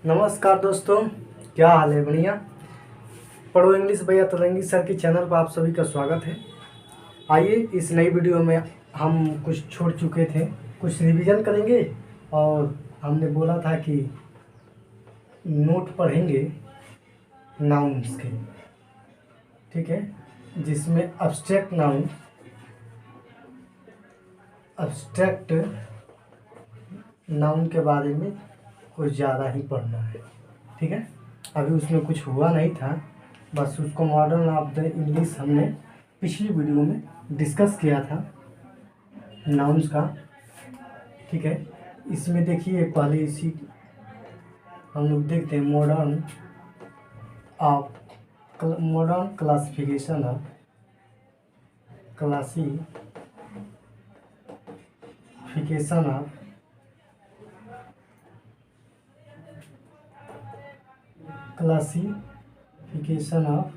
नमस्कार दोस्तों, क्या हाल है? बढ़िया। पढ़ो इंग्लिश भैया तरंगी सर के चैनल पर आप सभी का स्वागत है। आइए इस नई वीडियो में हम कुछ छोड़ चुके थे, कुछ रिवीजन करेंगे और हमने बोला था कि नोट पढ़ेंगे नाउन्स के, ठीक है, जिसमें अब्स्ट्रैक्ट नाउन के बारे में कुछ ज़्यादा ही पढ़ना है, ठीक है। अभी उसमें कुछ हुआ नहीं था, बस उसको मॉडर्न ऑफ द इंग्लिश हमने पिछली वीडियो में डिस्कस किया था नाउन्स का, ठीक है। इसमें देखिए पहले इसी हम लोग देखते हैं मॉडर्न क्लासिफिकेशन ऑफ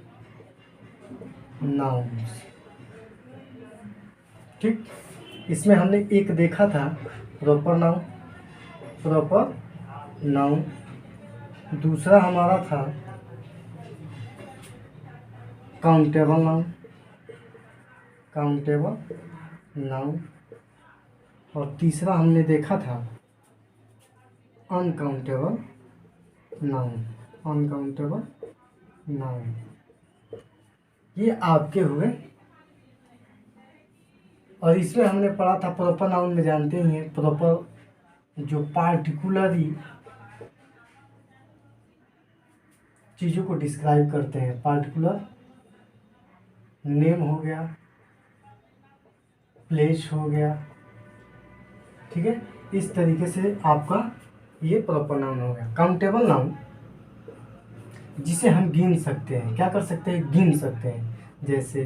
नाउन्स, ठीक। इसमें हमने एक देखा था प्रॉपर नाउन, दूसरा हमारा था काउंटेबल नाउन और तीसरा हमने देखा था अनकाउंटेबल नाउन। ये आपके हुए। और इसमें हमने पढ़ा था प्रॉपर नाउन में, जानते ही हैं प्रॉपर जो पार्टिकुलरली चीज़ों को डिस्क्राइब करते हैं, पार्टिकुलर नेम हो गया, प्लेस हो गया, ठीक है। इस तरीके से आपका ये प्रॉपर नाउन हो गया। काउंटेबल नाउन जिसे हम गिन सकते हैं, क्या कर सकते हैं, गिन सकते हैं, जैसे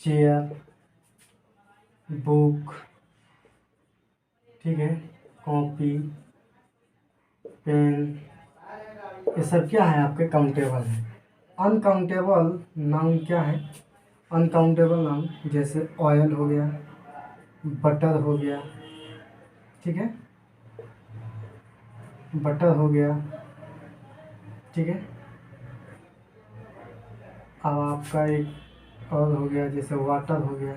चेयर, बुक, ठीक है, कॉपी, पेन, ये सब क्या है आपके काउंटेबल है। अनकाउंटेबल नाउन क्या है? अनकाउंटेबल नाउन जैसे ऑयल हो गया, बटर हो गया, ठीक है, बटर हो गया, ठीक है। अब आपका एक और हो गया जैसे वाटर हो गया,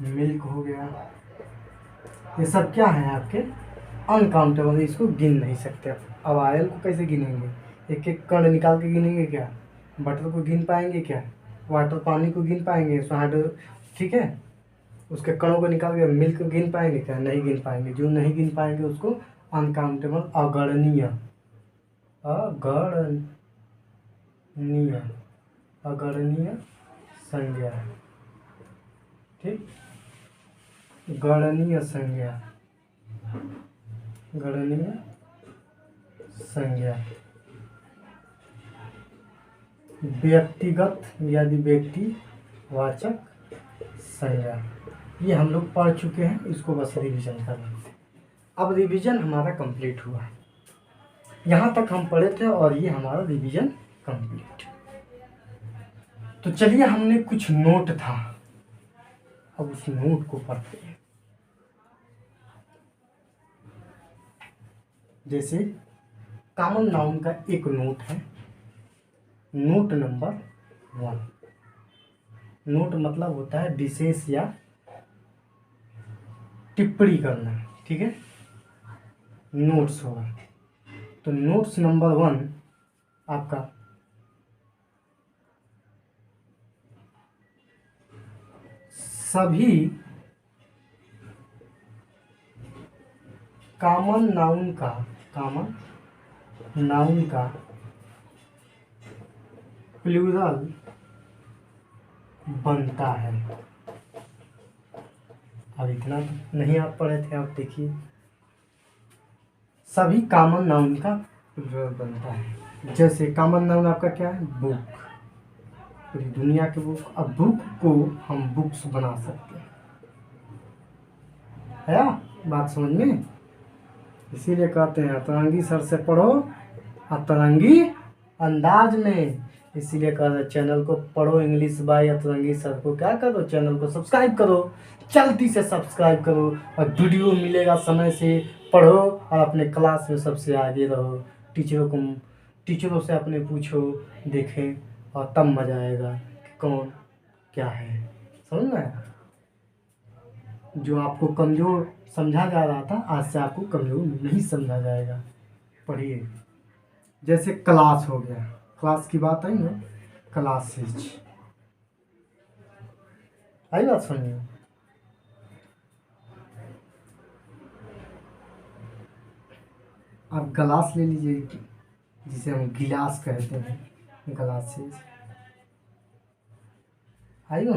मिल्क हो गया, ये सब क्या है आपके अनकाउंटेबल, इसको गिन नहीं सकते। अब ऑयल को कैसे गिनेंगे? एक एक कण निकाल के गिनेंगे क्या? बटर को गिन पाएंगे क्या? वाटर पानी को गिन पाएंगे? सॉल्ट, ठीक है, उसके कणों को निकाल के मिल्क को गिन पाएंगे क्या? नहीं गिन पाएंगे। जो नहीं गिन पाएंगे उसको अनकाउंटेबल, अगणनीय संज्ञा, ठीक, गणनीय संज्ञा, व्यक्तिगत यदि व्यक्तिवाचक संज्ञा। ये हम लोग पढ़ चुके हैं, इसको बस रिवीजन कर लेते हैं। अब रिवीजन हमारा कंप्लीट हुआ, यहाँ तक हम पढ़े थे और ये हमारा रिवीजन कंप्लीट। तो चलिए, हमने कुछ नोट था, अब उस नोट को पढ़ते हैं। जैसे कॉमन नाउन का एक नोट है, नोट नंबर 1। नोट मतलब होता है विशेष या टिप्पणी करना, ठीक है, नोट्स होगा। तो नोट्स नंबर 1 आपका सभी कॉमन नाउन का प्लूरल बनता है। अब इतना नहीं आप पढ़े थे, आप देखिए सभी कॉमन नाउन का प्लूरल बनता है। जैसे कॉमन नाउन आपका क्या है? बुक, पूरी दुनिया की बुक। अब बुक को हम बुक्स बना सकते हैं, है बात समझ में? इसीलिए कहते हैं अतरंगी सर से पढ़ो अतरंगी अंदाज में। इसीलिए कहा था चैनल को पढ़ो इंग्लिश बाय अतरंगी सर को क्या करो, चैनल को सब्सक्राइब करो, जल्दी से सब्सक्राइब करो और वीडियो मिलेगा समय से पढ़ो और अपने क्लास में सबसे आगे रहो। टीचरों से अपने पूछो, देखें और तब मज़ा आएगा कि कौन क्या है। समझ में आया? जो आपको कमज़ोर समझा जा रहा था आज से आपको कमज़ोर नहीं समझा जाएगा। पढ़िए। जैसे क्लास हो गया, क्लास की बात आई ना, क्लासेज आई बात सुनिए। आप गिलास ले लीजिए, जिसे हम गिलास कहते हैं, ग्लासेज आई ना।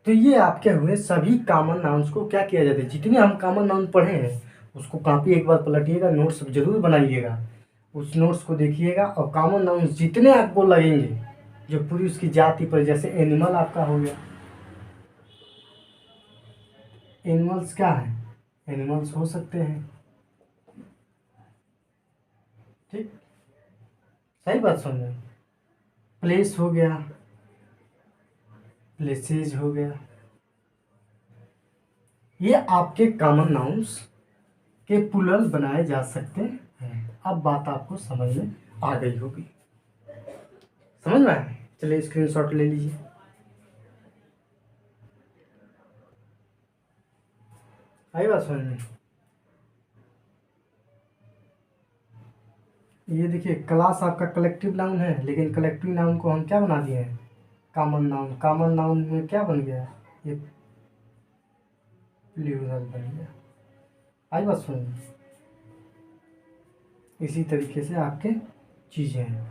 तो ये आपके हुए सभी कॉमन नाउन्स को क्या किया जाता है, जितने हम कॉमन नाउन पढ़े हैं उसको कॉपी एक बार पलटिएगा, नोट्स जरूर बनाइएगा, उस नोट्स को देखिएगा और कॉमन नाउन्स जितने आपको लगेंगे जो पूरी उसकी जाति पर, जैसे एनिमल आपका हो गया, एनिमल्स क्या है, एनिमल्स हो सकते हैं, ठीक, सही बात सुन रहे। प्लेस हो गया, प्लेसेज हो गया, ये आपके कॉमन नाउन्स के प्लूरल बनाए जा सकते हैं। अब बात आपको समझ में आ गई होगी, समझ में आया? चलिए स्क्रीनशॉट ले लीजिए। आई बात समझ में? ये देखिए क्लास आपका कलेक्टिव नाउन है, लेकिन कलेक्टिव नाउन को हम क्या बना दिए हैं, कॉमन नाउन। कॉमन नाउन में क्या बन गया, ये प्लूरल बन गया। आई बात समझ में? इसी तरीके से आपके चीज़ें हैं।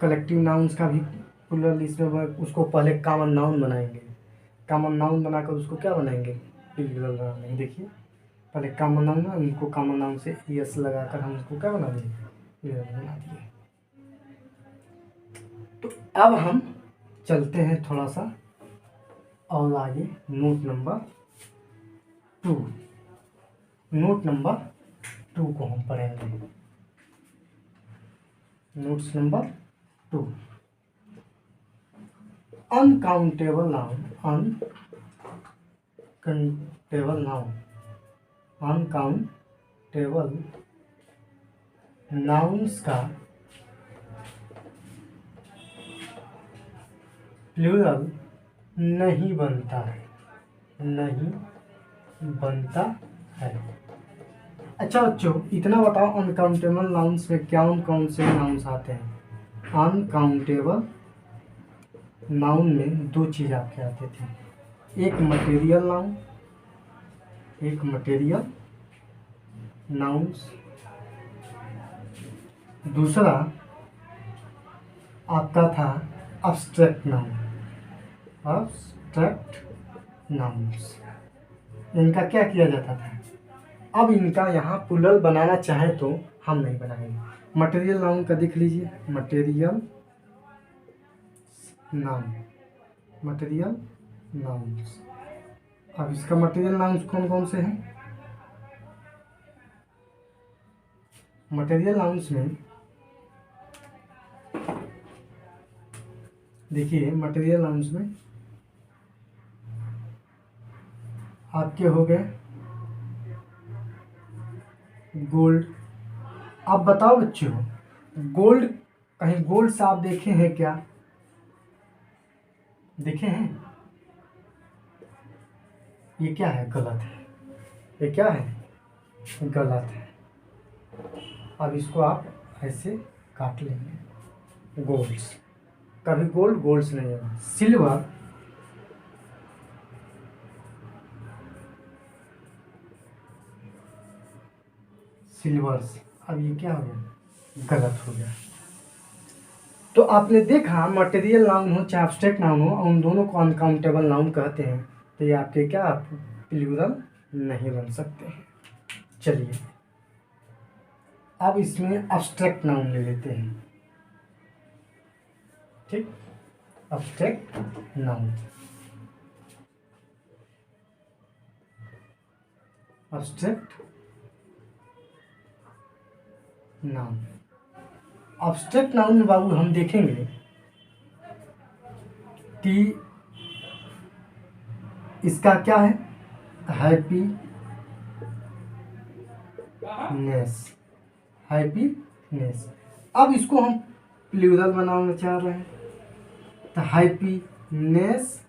कलेक्टिव नाउन्स का भी प्लूरल इसमें उसको पहले कॉमन नाउन बनाएंगे, कॉमन नाउन बनाकर उसको क्या बनाएंगे, प्लूरल बनाएंगे। देखिए पहले कॉमन नाउन है, उनको कॉमन नाउन से एस लगाकर हम उसको क्या बना दिए, प्लूरल बना दिए। तो अब हम चलते हैं थोड़ा सा और आगे, नोट नंबर 2। नोट नंबर 2 को हम पढ़ेंगे। Notes number 2, uncountable noun, uncountable noun, uncountable nouns का प्लूरल नहीं बनता है, नहीं बनता है। अच्छा बच्चों इतना बताओ, अनकाउंटेबल नाउन्स में कौन कौन से नाउन्स आते हैं। अनकाउंटेबल नाउन में दो चीज़ आपके आते थे, एक मटेरियल नाउन, एक मटेरियल नाउन्स, दूसरा आपका था अब्स्ट्रैक्ट नाउन, अब्स्ट्रैक्ट नाउन्स। इनका क्या किया जाता था, अब इनका यहाँ प्लूरल बनाना चाहे तो हम नहीं बनाएंगे। मटेरियल नाउन का देख लीजिए, मटेरियल नाउन, मटेरियल नाउन्स। अब इसका मटेरियल नाउन्स कौन कौन से हैं, मटेरियल नाउन्स में देखिए, मटेरियल नाउन्स में आपके हो गए गोल्ड। आप बताओ बच्चों, गोल्ड कहीं गोल्ड से आप देखे हैं क्या, देखे हैं? ये क्या है, गलत है, ये क्या है, गलत है। अब इसको आप ऐसे काट लेंगे, गोल्ड्स, कभी गोल्ड गोल्ड्स नहीं है, सिल्वर, सिल्वर्स। अब ये क्या हो गया, गलत हो गया। तो आपने देखा मटेरियल नाउन हो चाहे एब्स्ट्रैक्ट नाउन हो, उन दोनों को अनकाउंटेबल नाउन कहते हैं। तो ये आपके क्या प्लूरल नहीं बन सकते हैं। चलिए अब इसमें एब्स्ट्रैक्ट नाउन ले लेते हैं, ठीक, abstract noun, abstract noun. Abstract noun में बाबू हम देखेंगे टी इसका क्या है, हैप्पीनेस, हैप्पीनेस। अब इसको हम प्लूरल बनाना चाह रहे हैं, तो हैप्पीनेस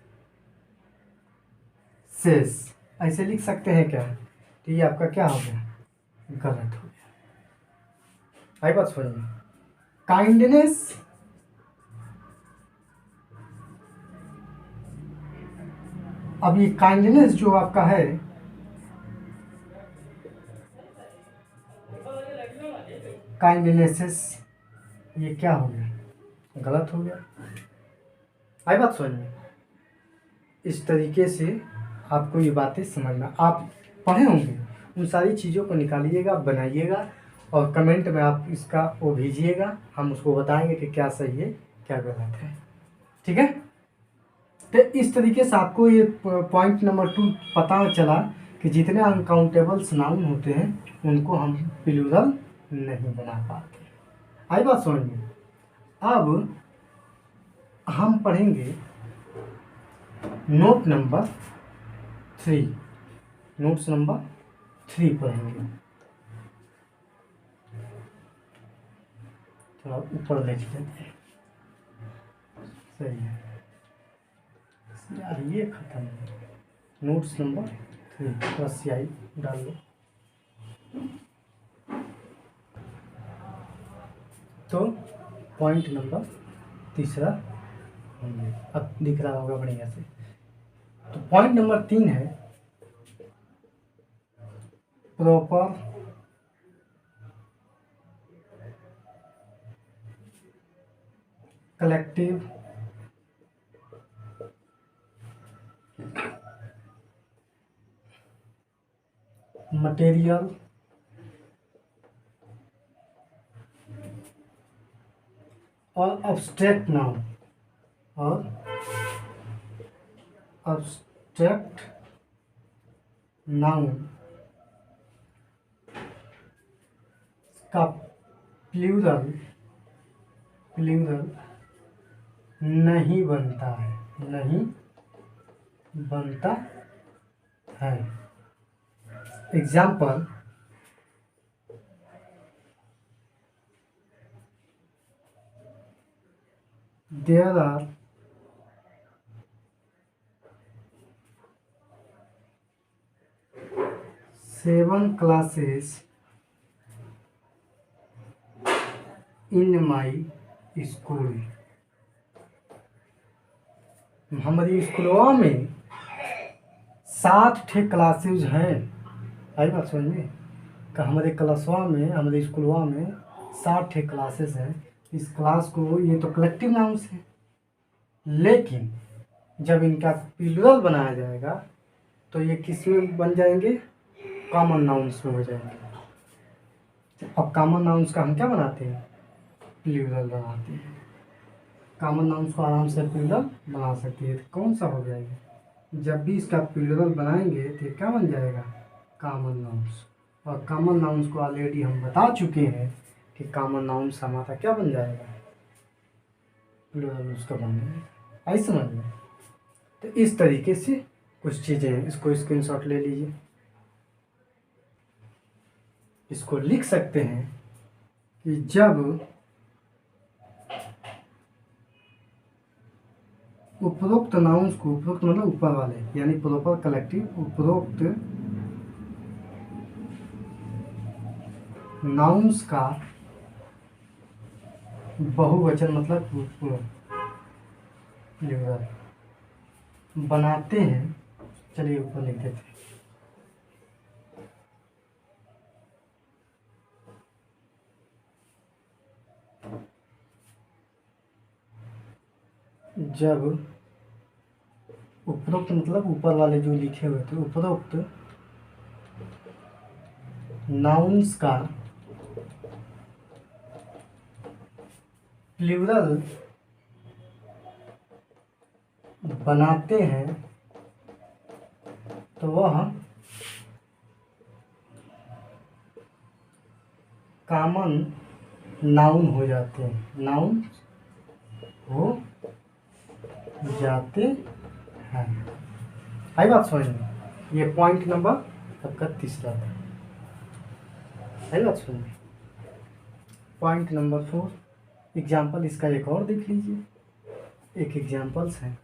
सेस, ऐसे लिख सकते हैं क्या? तो ये आपका क्या हो गया, गलत हो गया। आई बात समझ में? काइंडनेस, अब ये काइंडनेस जो आपका है, काइंडनेसेस, ये क्या हो गया, गलत हो गया। आई बात समझ में? इस तरीके से आपको ये बातें समझना, आप पढ़े होंगे, उन सारी चीज़ों को निकालिएगा, बनाइएगा और कमेंट में आप इसका वो भेजिएगा, हम उसको बताएंगे कि क्या सही है क्या गलत है। ठीक है? तो इस तरीके से आपको ये पॉइंट नंबर 2 पता चला कि जितने अनकाउंटेबल्स नाउन होते हैं उनको हम प्लूरल नहीं बना पाते। आई बात समझ में? अब हम पढ़ेंगे नोट नंबर 3, नोट्स नंबर 3 पढ़ेंगे। थोड़ा ऊपर लिख लेते हैं, सही है यार, ये खत्म है। नोट्स नंबर 3 बस यही डाल लो। तो पॉइंट नंबर 3 अब दिख रहा होगा बढ़िया से। तो पॉइंट नंबर 3 है प्रॉपर कलेक्टिव मटेरियल और अब्स्ट्रैक्ट नाउन, और अब्स्ट्रैक्ट नाउन का प्लूरल नहीं बनता है, नहीं बनता है। Example, there are 7 classes in my school. हमारी स्कूलवा में 7 ठे क्लासेज हैं। आई बात समझ में? कि हमारे क्लासवा में, हमारे स्कूलवा में 7 ठे क्लासेस हैं। इस क्लास को, ये तो कलेक्टिव नाउन्स है, लेकिन जब इनका प्लूरल बनाया जाएगा तो ये किस में बन जाएंगे, कॉमन नाउन्स में हो जाएंगे। अब कॉमन नाउन्स का हम क्या बनाते हैं, प्लूरल बनाते हैं। कॉमन नाउन्स को आराम से प्लूरल बना सकते हैं। तो कौन सा हो जाएगा, जब भी इसका प्लूरल बनाएंगे तो क्या बन जाएगा, कॉमन नाउन्स। और कॉमन नाउन्स को ऑलरेडी हम बता चुके हैं कि कॉमन नाउन्स हमारा क्या बन जाएगा, प्लूरल उसका बन जाएगा। आई समझ में? तो इस तरीके से कुछ चीज़ें हैं, इसको स्क्रीनशॉट ले लीजिए। इसको लिख सकते हैं कि जब उपरोक्त नाउन्स को, उपरोक्त मतलब ऊपर वाले, यानी प्रॉपर कलेक्टिव, उपरोक्त नाउन्स का बहुवचन मतलब प्लूरल बनाते हैं। चलिए ऊपर लिख देते हैं। जब उपरोक्त मतलब ऊपर वाले जो लिखे हुए थे, उपरोक्त नाउन्स का प्लूरल बनाते हैं तो वह कॉमन नाउन हो जाते हैं, नाउन हो जाते हैं। आई बात समझ में? ये पॉइंट नंबर आपका तीसरा था। आई बात समझ में? पॉइंट नंबर 4, एग्जाम्पल इसका एक और देख लीजिए। एक एग्जाम्पल्स है।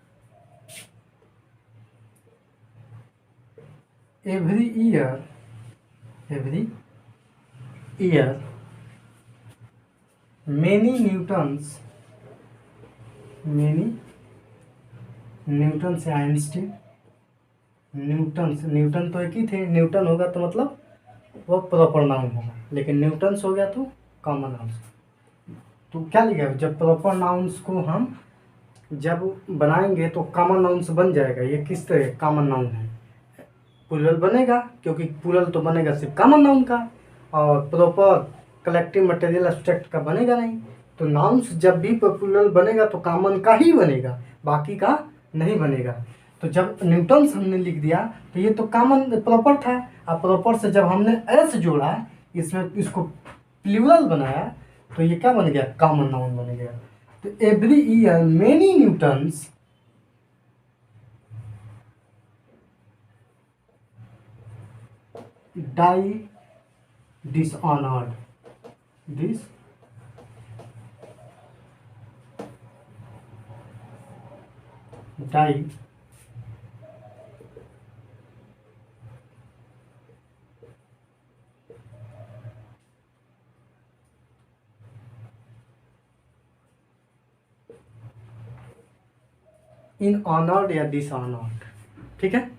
Every year many Newton's Einstein. Newton तो एक ही थे। न्यूटन होगा तो मतलब वो प्रॉपर नाउन होगा, लेकिन न्यूटन्स हो गया तो कॉमन नाउन। तो क्या लिखा, जब प्रॉपर नाउन्स को हम जब बनाएंगे तो कॉमन नाउन्स बन जाएगा। ये किस तरह कॉमन नाउन है? प्लूरल बनेगा, क्योंकि प्लूरल तो बनेगा सिर्फ कॉमन नाउन का, और प्रॉपर कलेक्टिव मटेरियल एब्स्ट्रैक्ट का बनेगा नहीं। तो नाउन्स जब भी प्लूरल बनेगा तो कॉमन का ही बनेगा, बाकी का नहीं बनेगा। तो जब न्यूटन्स हमने लिख दिया तो ये तो कॉमन प्रॉपर था। अब प्रॉपर से जब हमने एस जोड़ा, इसमें इसको प्लूरल बनाया, तो ये क्या बन गया? कॉमन नाउन बन गया। तो every year many Newtons die dishonored die in honoured या डिसऑनर्ड। ठीक है,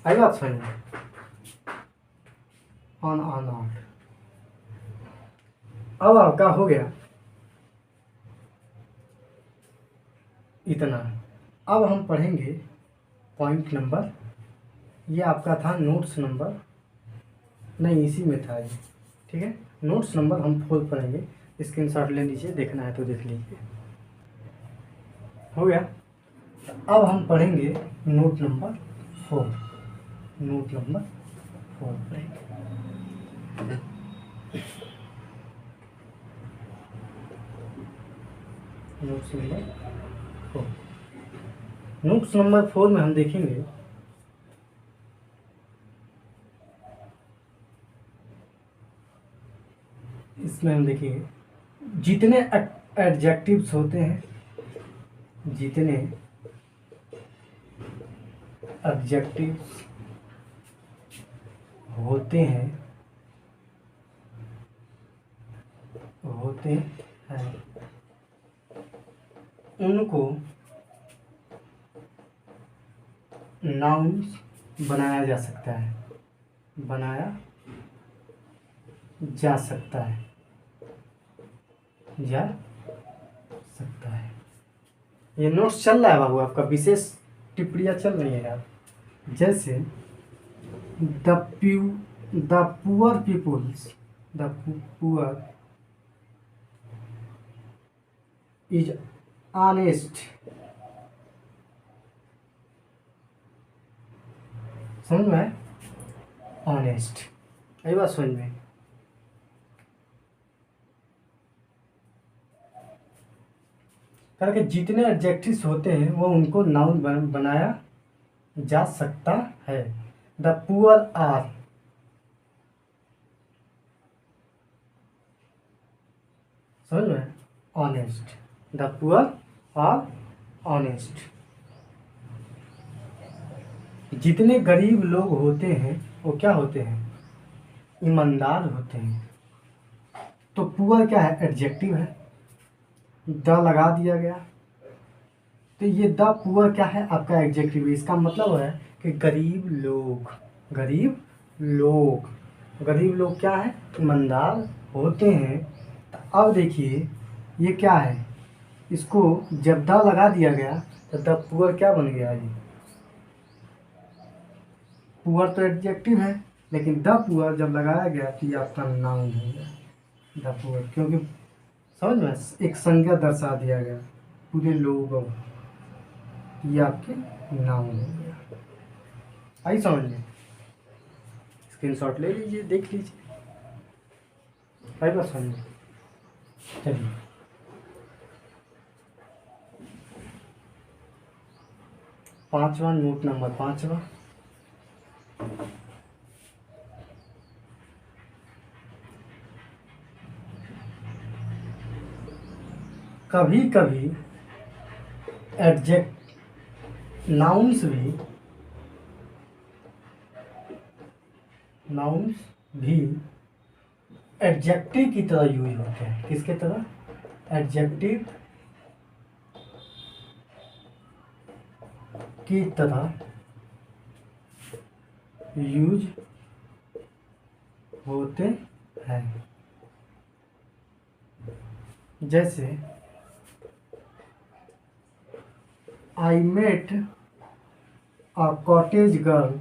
आई बात समझ में? ऑनर्ड। अब आपका हो गया इतना। अब हम पढ़ेंगे पॉइंट नंबर, ये आपका था नोट्स नंबर, नहीं इसी में था ये। ठीक है, नोट्स नंबर हम 4 पढ़ेंगे। स्क्रीनशॉट ले लीजिए, देखना है तो देख लीजिए। हो गया। अब हम पढ़ेंगे नोट नंबर 4। नोट नंबर 4 पढ़ेंगे। Notes number 4। नोट्स नंबर 4 में हम देखेंगे इसमें हम देखेंगे जितने एडजेक्टिव्स होते हैं, जितने एडजेक्टिव्स होते हैं उनको नाउन्स बनाया जा सकता है। ये नोट्स चल रहा है बाबू, आपका विशेष टिप्पणियाँ चल रही है यार। जैसे द पुअर इज ऑनेस्ट। समझ में? ऑनेस्ट, यही बात समझ में। करके जितने एडजेक्टिव्स होते हैं वो उनको नाउन बनाया जा सकता है। द पुअर आर, समझ में? Honest. The poor are honest. जितने गरीब लोग होते हैं वो क्या होते हैं? ईमानदार होते हैं। तो पुअर क्या है? एडजेक्टिव है, द लगा दिया गया, तो ये द पुअर क्या है? आपका एडजेक्टिव। इसका मतलब है कि गरीब लोग क्या है? ईमानदार होते हैं। तो अब देखिए ये क्या है, इसको जब द लगा दिया गया तो द पुअर क्या बन गया? ये पुअर तो एडजेक्टिव है, लेकिन द पुअर जब लगाया गया तो ये आपका नाउन हो गया, द पुअर। क्योंकि समझ में, एक संज्ञा दर्शा दिया गया, पूरे लोगों, ये आपके नाउन हो गया। आई समझ में? स्क्रीनशॉट ले लीजिए, देख लीजिए। भाई बस समझ। चलिए 5वां नोट नंबर 5वां, कभी कभी एडजेक्ट नाउन्स भी एडजेक्टिव की तरह यूज होते हैं। किसके तरह? एडजेक्टिव की तरह यूज होते हैं। जैसे I met a cottage girl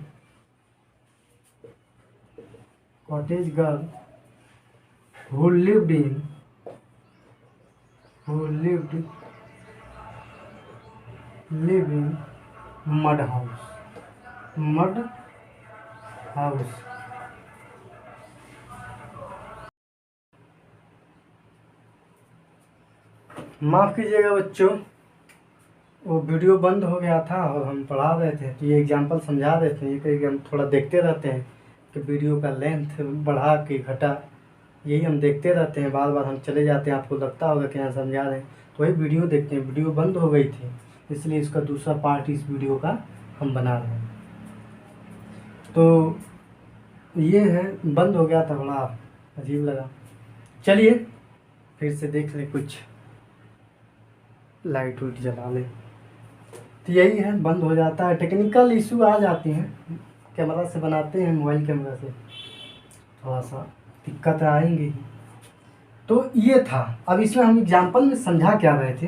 who lived in mud house। माफ़ कीजिएगा बच्चों, वो वीडियो बंद हो गया था और हम पढ़ा रहे थे, तो ये एग्जाम्पल समझा रहे थे। ये कहीं हम थोड़ा देखते रहते हैं कि वीडियो का लेंथ बढ़ा कि घटा, यही हम देखते रहते हैं। बार बार हम चले जाते हैं, आपको लगता होगा कि यहाँ समझा रहे हैं, तो वही वीडियो देखते हैं। वीडियो बंद हो गई थी, इसलिए इसका दूसरा पार्ट इस वीडियो का हम बना रहे हैं। तो ये है, बंद हो गया था, बड़ा अजीब लगा। चलिए फिर से देख लें, कुछ लाइट उइट जला लें। तो यही है, बंद हो जाता है, टेक्निकल इशू आ जाती हैं। कैमरा से बनाते हैं, मोबाइल कैमरा से थोड़ा सा दिक्कत आएंगी। तो ये था। अब इसमें हम एग्जाम्पल में समझा क्या रहे थे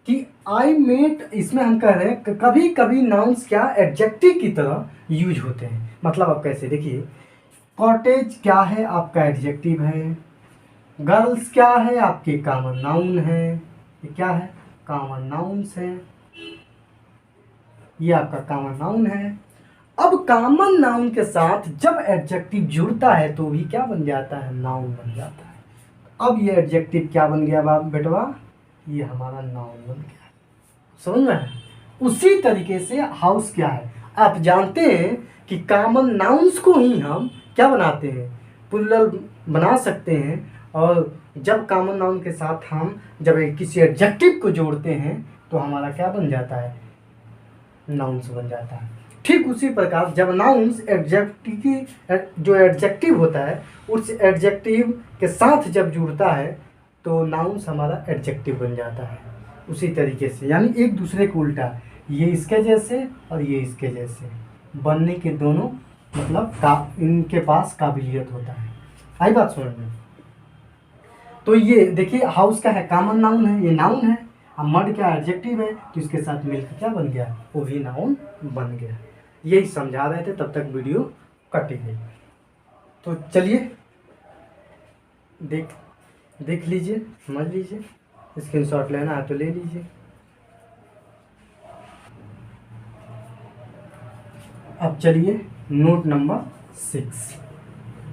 कि आई मेट, इसमें हम कह रहे हैं कि कभी कभी नाउन्स क्या एडजेक्टिव की तरह यूज होते हैं। मतलब आप कैसे देखिए, कॉटेज क्या है? आपका एडजेक्टिव है। गर्ल्स क्या है? आपके कॉमन नाउन है। ये क्या है? कॉमन नाउन्स है। ये आपका कॉमन नाउन है। अब कॉमन नाउन के साथ जब एडजेक्टिव जुड़ता है तो भी क्या बन जाता है? नाउन बन जाता है। अब ये एडजेक्टिव क्या बन गया बाप बेटवा? ये हमारा नाउन बन गया। समझ में है? उसी तरीके से हाउस क्या है? आप जानते हैं कि कॉमन नाउन्स को ही हम क्या बनाते हैं? प्लूरल बना सकते हैं। और जब कॉमन नाउन के साथ हम जब किसी एडजेक्टिव को जोड़ते हैं तो हमारा क्या बन जाता है? नाउन्स बन जाता है। ठीक उसी प्रकार जब नाउन्स जो एडजेक्टिव होता है उस एडजेक्टिव के साथ जब जुड़ता है तो नाउन्स हमारा एडजेक्टिव बन जाता है। उसी तरीके से, यानी एक दूसरे को उल्टा, ये इसके जैसे और ये इसके जैसे बनने के दोनों मतलब इनके पास काबिलियत होता है। आई बात समझ में? तो ये देखिए, हाउस का है कॉमन नाउन है, ये नाउन है। अब मड क्या एडजेक्टिव है, तो इसके साथ मिलकर क्या बन गया? वो भी नाउन बन गया। यही समझा रहे थे, तब तक वीडियो कट गई। तो चलिए देख लीजिए, समझ लीजिए। स्क्रीनशॉट लेना है तो ले लीजिए। अब चलिए note number 6।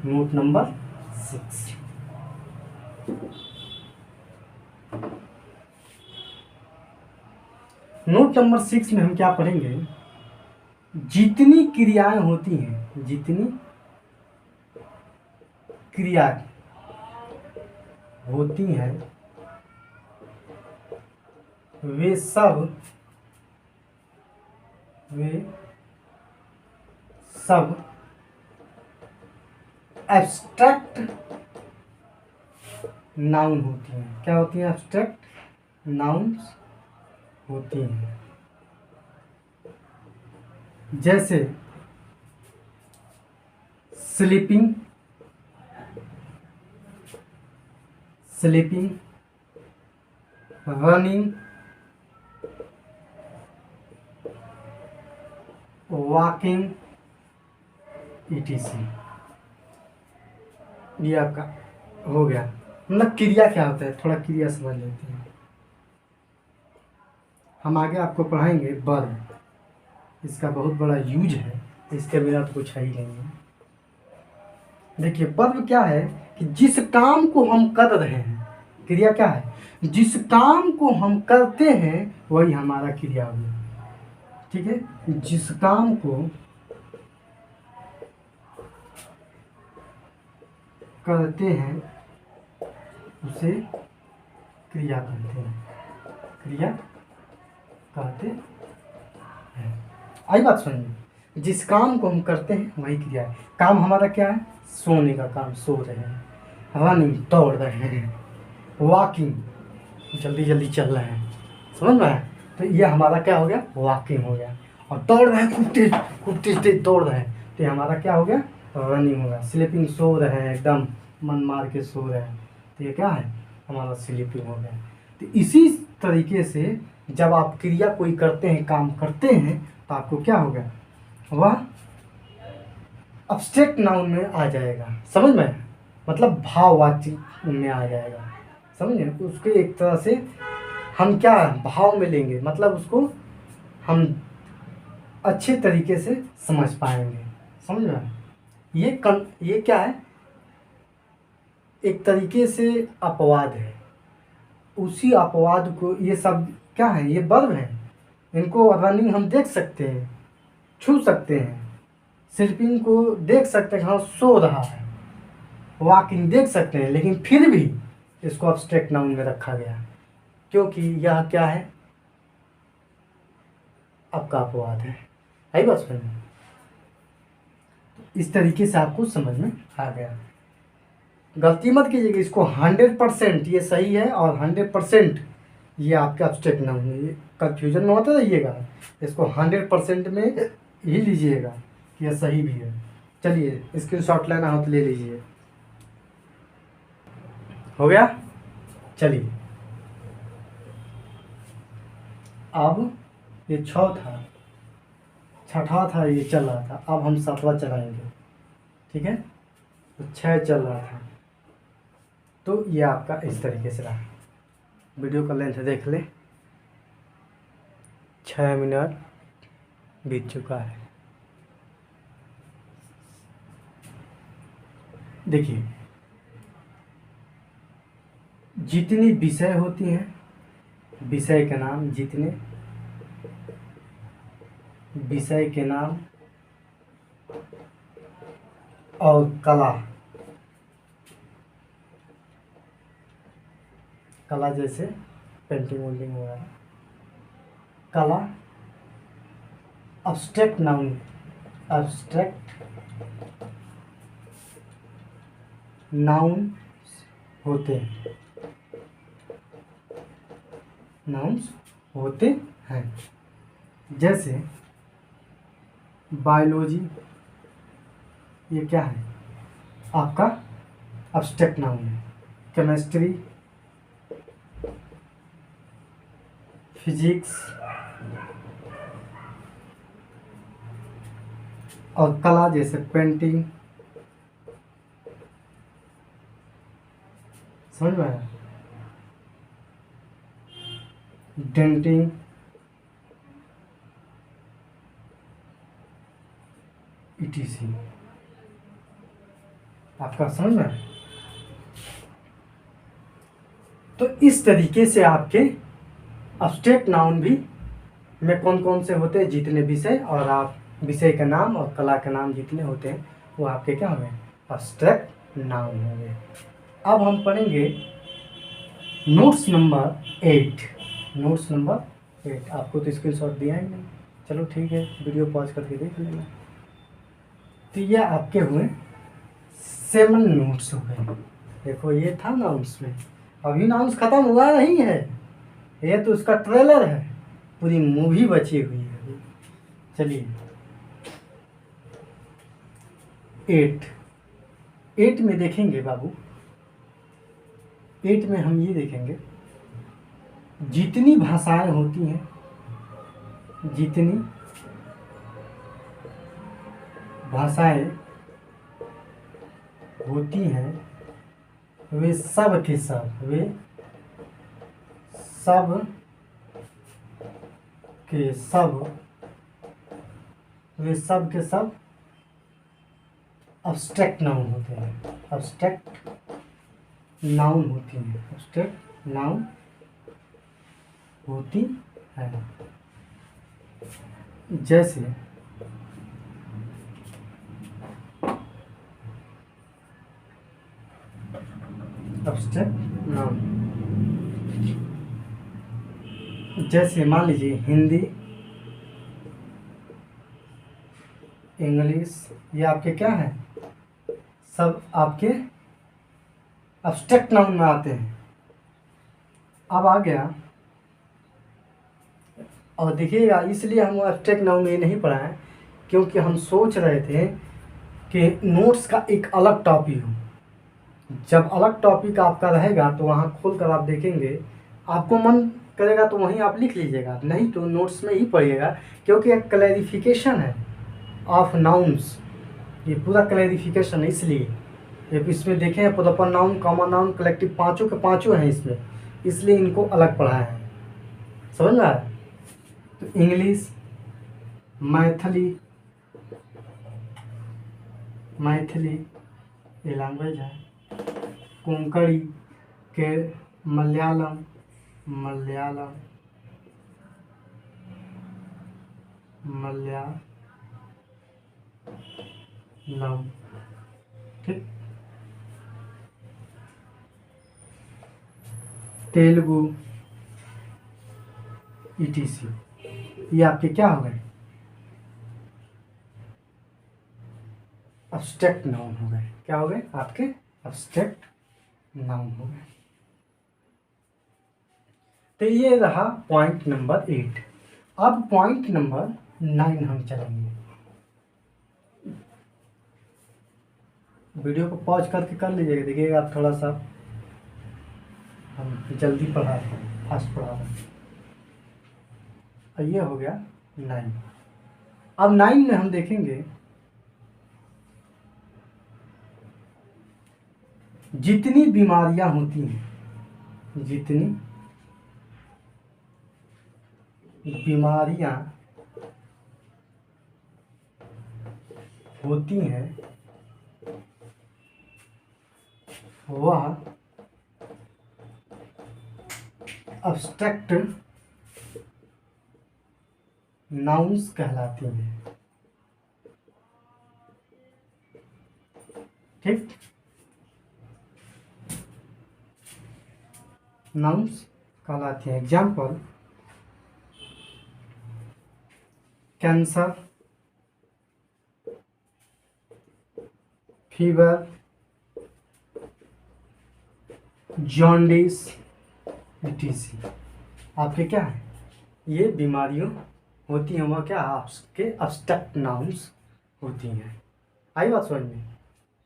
Note number 6, note number 6 में हम क्या पढ़ेंगे? जितनी क्रियाएं होती हैं, जितनी क्रिया होती हैं वे सब एब्स्ट्रैक्ट नाउन होती हैं। क्या होती हैं? एब्स्ट्रैक्ट नाउन्स होती हैं। जैसे स्लीपिंग, रनिंग, वॉकिंग, etc। ये आपका हो गया। मतलब क्रिया क्या होता है, थोड़ा क्रिया समझ लेते हैं। हम आगे आपको पढ़ाएंगे वर्ब, इसका बहुत बड़ा यूज है, इसके बिना तो कुछ है ही नहीं है। देखिए वर्ब क्या है कि जिस काम को हम कर रहे हैं, क्रिया क्या है, जिस काम को हम करते हैं वही हमारा क्रिया हो गया। ठीक है, जिस काम को करते हैं उसे क्रिया कहते हैं, क्रिया कहते हैं। आई बात समझ, जिस काम को हम करते हैं वही क्रिया है। काम हमारा क्या है, सोने का काम, सो रहे हैं, रनिंग दौड़ रहे हैं, वॉकिंग जल्दी जल्दी चल रहे हैं, समझ में है। तो ये हमारा क्या हो गया, वॉकिंग हो गया। और दौड़ रहे हैं, खूब तेज तेज दौड़ रहे हैं, तो ये हमारा क्या हो गया, रनिंग हो गया। स्लीपिंग, सो रहे हैं, एकदम मन मार के सो रहे हैं, तो ये क्या है, हमारा स्लीपिंग हो गया। तो इसी तरीके से जब आप क्रिया कोई करते हैं, काम करते हैं, तो आपको क्या हो गया, वह अब्स्ट्रैक्ट नाउन में आ जाएगा। समझ में, मतलब भाववाची में आ जाएगा। समझे, उसके एक तरह से हम क्या भाव में लेंगे, मतलब उसको हम अच्छे तरीके से समझ पाएंगे। समझ में, ये क्या है, एक तरीके से अपवाद है। उसी अपवाद को, ये सब क्या है, ये वर्ब है, इनको रनिंग हम देख सकते हैं, छू सकते हैं, स्लीपिंग को देख सकते हैं, हाँ सो रहा है, वॉकिंग देख सकते हैं, लेकिन फिर भी इसको अब्स्ट्रैक्ट नाउन में रखा गया, क्योंकि यह क्या है, आपका अपवाद है। आई बात समझ में, इस तरीके से आपको समझ में आ गया। गलती मत कीजिएगा, इसको 100% ये सही है और 100% ये आपका अब्स्ट्रैक्ट नाउन है, ये कन्फ्यूजन में मत रहिएगा। इसको 100% में ही लीजिएगा कि यह सही भी है। चलिए स्क्रीनशॉट लेना हो तो ले लीजिए। हो गया, चलिए अब ये 6 था, छठा था, ये चल रहा था, अब हम 7वां चलाएंगे। ठीक है, तो 6 चल रहा था, तो ये आपका इस तरीके से रहा। वीडियो का लेंथ देख ले, 6 मिनट बीत चुका है। देखिए, जितनी विषय होती हैं, विषय के नाम, जितने विषय के नाम और कला, कला जैसे पेंटिंग वेंटिंग वगैरह, कला अब्स्ट्रैक्ट नाउन, अब्स्ट्रैक्ट नाउन होते हैं, नाउन्स होते हैं। जैसे बायोलॉजी, ये क्या है, आपका अब्स्ट्रैक्ट नाउन है। केमिस्ट्री, फिजिक्स और कला जैसे पेंटिंग, समझ में आया, डेंटिंग, ETC, आपका समझ में आया। तो इस तरीके से आपके अब्स्ट्रैक्ट नाउन भी में कौन कौन से होते हैं, जितने विषय, और आप विषय का नाम और कला का नाम जितने होते हैं वो आपके क्या होंगे, अब्स्ट्रैक्ट नाउन होंगे। अब हम पढ़ेंगे नोट्स नंबर 8। नोट्स नंबर 8 आपको तो स्क्रीनशॉट दिया ही नहीं, चलो ठीक है, वीडियो पॉज करके देख लेना। तो ये आपके हुए 7 नोट्स हो गए। देखो ये था नाउन्स में, अभी नाउन्स खत्म हुआ नहीं है, ये तो उसका ट्रेलर है, पूरी मूवी बची हुई है अभी। चलिए 8 में देखेंगे बाबू, 8 में हम ये देखेंगे जितनी भाषाएं होती हैं, जितनी भाषाएं होती हैं वे सब के सब, वे सब के सब, वे सब के सब अब्स्ट्रैक्ट नाउन होते हैं, अब्स्ट्रैक्ट नाउन होती हैं, अब्स्ट्रैक्ट नाउन होती है। जैसे अब्स्ट्रैक्ट नाउन, जैसे मान लीजिए हिंदी, इंग्लिश, ये आपके क्या है, सब आपके अब्स्ट्रैक्ट नाउन में आते हैं। अब आ गया, और देखिएगा इसलिए हम एब्स्ट्रैक्ट नाउन में नहीं पढ़ा है क्योंकि हम सोच रहे थे कि नोट्स का एक अलग टॉपिक हो। जब अलग टॉपिक आपका रहेगा तो वहाँ खोल कर आप देखेंगे, आपको मन करेगा तो वहीं आप लिख लीजिएगा, नहीं तो नोट्स में ही पढ़िएगा, क्योंकि एक क्लैरिफिकेशन है ऑफ नाउन्स, ये पूरा क्लैरिफिकेशन है। इसलिए इसमें देखें proper noun, common noun, collective, पांचों के पांचों हैं इसमें, इसलिए इनको अलग पढ़ाया है। समझ में आया? तो इंग्लिश, मैथिली, मैथिली ये लैंग्वेज है, कोंकणी के, मलयालम, मलयालम, मलयालम, ठीक, तेलुगु, ईटीसी, ये आपके क्या हो गए, अब्स्ट्रैक्ट नाउन हो गए। क्या हो गए आपके? अब्स्ट्रैक्ट नाउन हो गए। तो ये रहा पॉइंट नंबर 8। अब पॉइंट नंबर 9 हम चलेंगे। वीडियो को पॉज करके कर लीजिएगा, देखिएगा आप थोड़ा सा हम जल्दी पढ़ा रहे हैं, फास्ट पढ़ा रहे हैं। ये हो गया 9। अब 9 में हम देखेंगे जितनी बीमारियां होती हैं, जितनी बीमारियां होती हैं वह अब्स्ट्रैक्ट नाउन्स कहलाती हैं। ठीक, नाउन्स कहलाती हैं। Example, cancer, fever, jaundice, etc आपके क्या है, ये बीमारियों होती हैं, वह क्या आपके अब्स्ट्रैक्ट नाउन्स होती हैं। आई बात समझ में?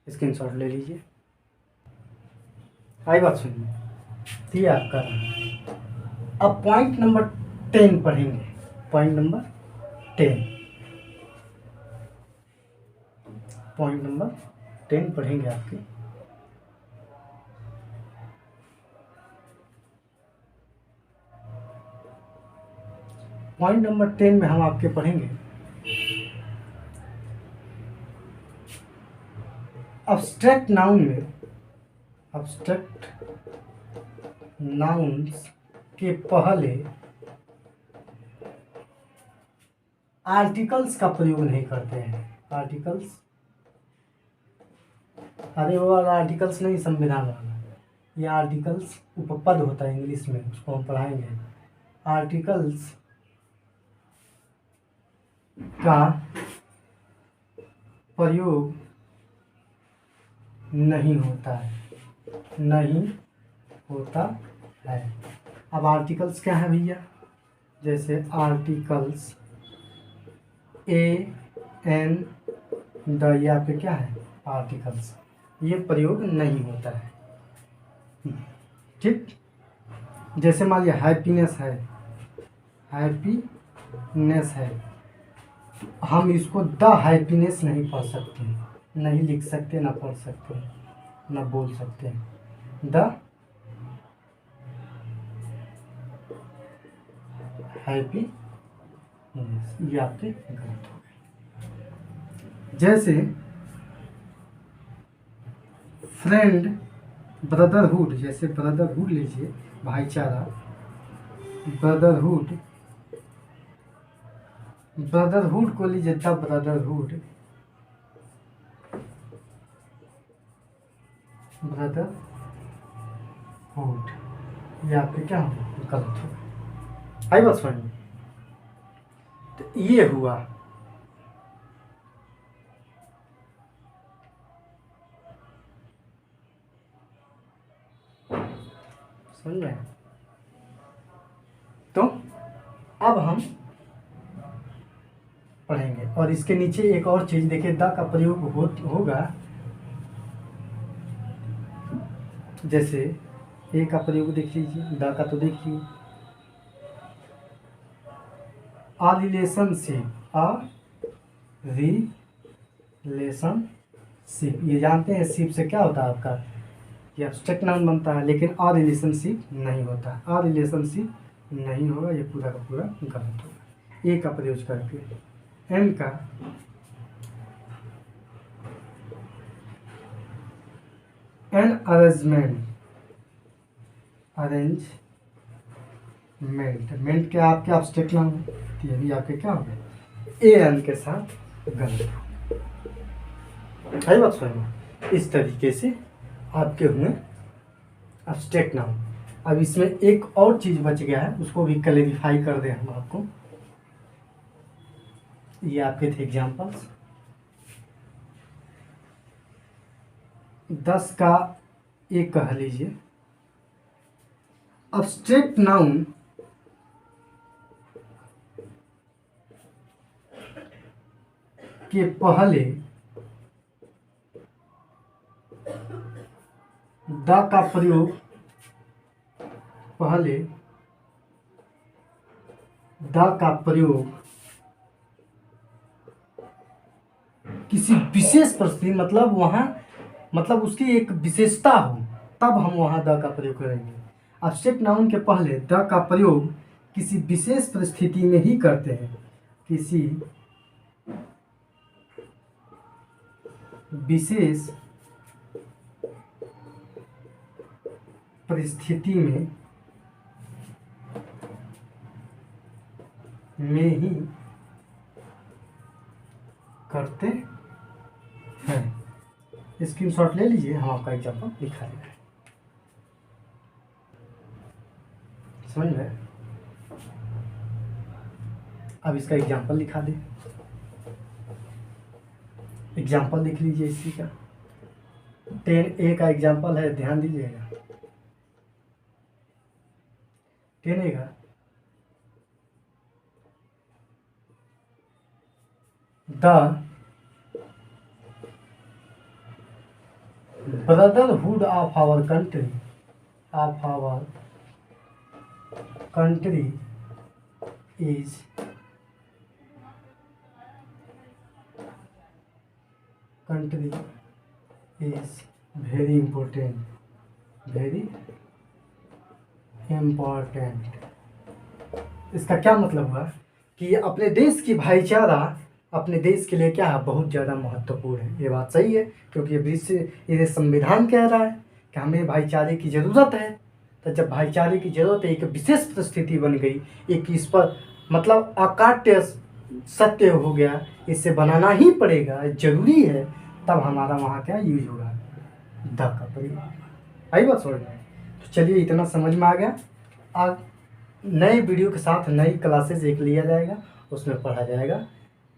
स्क्रीनशॉट ले लीजिए। आई बात समझ में? ये आपका रहा। अब पॉइंट नंबर 10 पढ़ेंगे। पॉइंट नंबर 10, पॉइंट नंबर 10 पढ़ेंगे आपके। पॉइंट नंबर 10 में हम आपके पढ़ेंगे अब्स्ट्रैक्ट नाउन में, अब्स्ट्रैक्ट नाउन्स के पहले आर्टिकल्स का प्रयोग नहीं करते हैं। आर्टिकल्स, अरे वो वाला आर्टिकल्स नहीं, संविधान वाला, ये आर्टिकल्स उपपद होता है इंग्लिश में, उसको हम पढ़ाएंगे। आर्टिकल्स का प्रयोग नहीं होता है, नहीं होता है। अब आर्टिकल्स क्या है भैया? जैसे आर्टिकल्स ए एन द, ये आपके क्या है आर्टिकल्स, ये प्रयोग नहीं होता है। ठीक, जैसे मान लिया हैप्पीनेस है, हैप्पीनेस है, हम इसको द हैप्पीनेस नहीं पढ़ सकते, नहीं लिख सकते, ना पढ़ सकते, ना बोल सकते। द हैप्पी, ये आपके गलत हो गए। जैसे फ्रेंड, ब्रदरहुड, जैसे ब्रदरहुड लीजिए, भाईचारा, ब्रदरहुड, ब्रदरहुड को लीजिए, द ब्रदरहुड, ब्रदरहुड, ये आपके क्या होगा, गलत होगा। आई बात समझ में? तो ये हुआ समझ रहे हैं? तो अब हम पढ़ेंगे और इसके नीचे एक और चीज देखिए, द का प्रयोग होगा, जैसे ए का प्रयोग देख लीजिए, द का तो देख लीजिए, आ रिलेशनशिप, आ रिलेशनशिप, ये जानते हैं शिप से क्या होता है आपका, ये एब्स्ट्रैक्ट नाउन बनता है, लेकिन आ रिलेशनशिप नहीं होता, आ रिलेशनशिप नहीं होगा, ये पूरा का पूरा गलत होगा। ए का प्रयोग करके, एन का एन अरेंजमेंट, मेंट क्या आपके एब्स्ट्रैक्ट नाउन है, तो ये भी आपके क्या हो गए, ए एन के साथ गलत। है बात समझ? इस तरीके से आपके हुए एब्स्ट्रैक्ट नाउन। अब इसमें एक और चीज बच गया है, उसको भी क्लैरिफाई कर दें हम आपको। ये आपके थे एग्जाम्पल्स। 10 का एक कह लीजिए, एब्स्ट्रैक्ट नाउन के पहले द का प्रयोग, पहले द का प्रयोग किसी विशेष परिस्थिति, मतलब वहाँ, मतलब उसकी एक विशेषता हो, तब हम वहाँ द का प्रयोग करेंगे। एब्स्ट्रैक्ट नाउन के पहले द का प्रयोग किसी विशेष परिस्थिति में ही करते हैं, किसी विशेष परिस्थिति में ही करते हैं। स्क्रीनशॉट ले लीजिए, हम आपका एग्जाम्पल दिखा रहे हैं। समझ में? अब इसका एग्जाम्पल दिखा दे। एग्जाम्पल लिख लीजिए इसी का। 10A का एग्जाम्पल है, ध्यान दीजिएगा। 10A का the brotherhood of our country, of our country is very important, very important. इसका क्या मतलब हुआ कि अपने देश की भाईचारा अपने देश के लिए क्या है, बहुत ज़्यादा महत्वपूर्ण है। ये बात सही है, क्योंकि ये संविधान कह रहा है कि हमें भाईचारे की ज़रूरत है। तो जब भाईचारे की ज़रूरत है, एक विशेष परिस्थिति बन गई, एक इस पर मतलब अकाट्य सत्य हो गया, इसे बनाना ही पड़ेगा, जरूरी है, तब हमारा वहाँ क्या यूज होगा, द का प्रयोग। आई बात समझ में? तो चलिए, इतना समझ में आ गया। आज नए वीडियो के साथ नई क्लासेस एक लिया जाएगा, उसमें पढ़ा जाएगा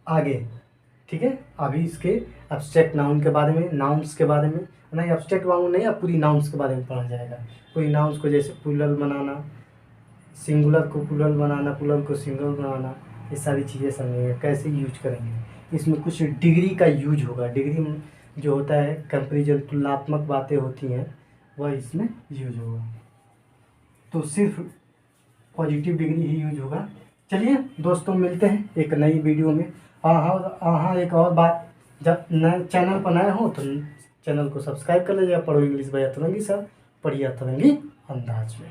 आगे, ठीक है। अभी इसके एब्स्ट्रैक्ट नाउन के बारे में, नाउन्स के बारे में नहीं, एब्स्ट्रैक्ट नाउन नहीं, अब पूरी नाउन्स के बारे में पढ़ा जाएगा। पूरी नाउन्स को जैसे प्लूरल बनाना, सिंगुलर को प्लूरल बनाना, प्लूरल को सिंगुलर बनाना, ये सारी चीज़ें समझेंगे, कैसे यूज करेंगे। इसमें कुछ डिग्री का यूज होगा। डिग्री जो होता है, कंपेरिजन, तुलनात्मक बातें होती हैं, वह इसमें यूज होगा। तो सिर्फ पॉजिटिव डिग्री ही यूज होगा। चलिए दोस्तों, मिलते हैं एक नई वीडियो में। हाँ, एक और बात, जब नए चैनल पर नए हो तो चैनल को सब्सक्राइब कर लीजिएगा। पढ़ो इंग्लिश बाय अतरंगी सर, पढ़िए अतरंगी अंदाज में।